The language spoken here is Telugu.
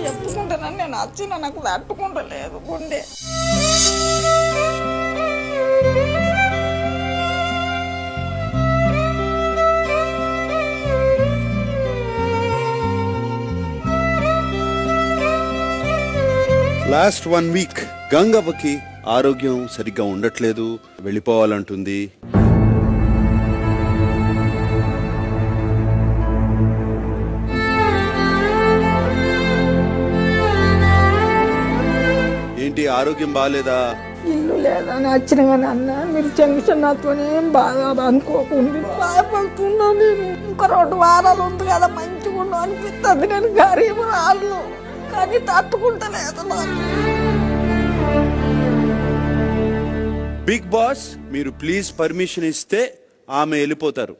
చెప్పుకుంటానని నేను వచ్చిన నాకు తట్టుకుంటలేదు గుండె. లాస్ట్ 1 వీక్ గంగవ్వకి ఆరోగ్యం సరిగ్గా ఉండట్లేదు, వెళ్ళిపోవాలంటుంది. ఏంటి ఆరోగ్యం బాగాలేదా? ఇల్లు లేదని వచ్చిన కానీ అన్న మీరు జంక్షన్ నాతోనే బాగా అనుకోకుండా బాధపడుతున్నా. నేను ఇంకా 2 వారాలు ఉంది కదా మంచిగా ఉండు అనిపిస్తుంది. నేను గరీబ్ రాళ్ళు కానీ తట్టుకుంటలేదు. బిగ్ బాస్ మీరు ప్లీజ్ పర్మిషన్ ఇస్తే ఆమె వెళ్ళిపోతారు.